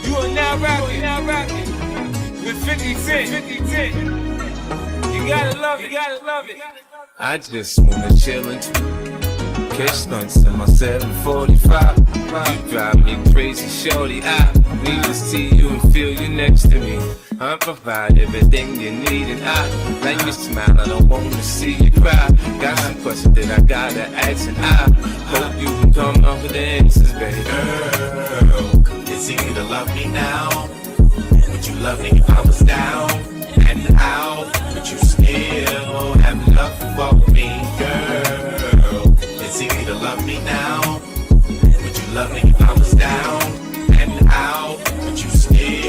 You are now rocking with 50 Cent. You gotta love it. I just wanna chill and catch stunts in my 745. You drive me crazy, shorty. I need to see you and feel you next to me. I provide everything you need, and I like your smile. I don't wanna see you cry. Got some questions that I gotta ask, and I hope you can come up with the answers, baby. Girl, it's easy to love me now. Would you love me if I was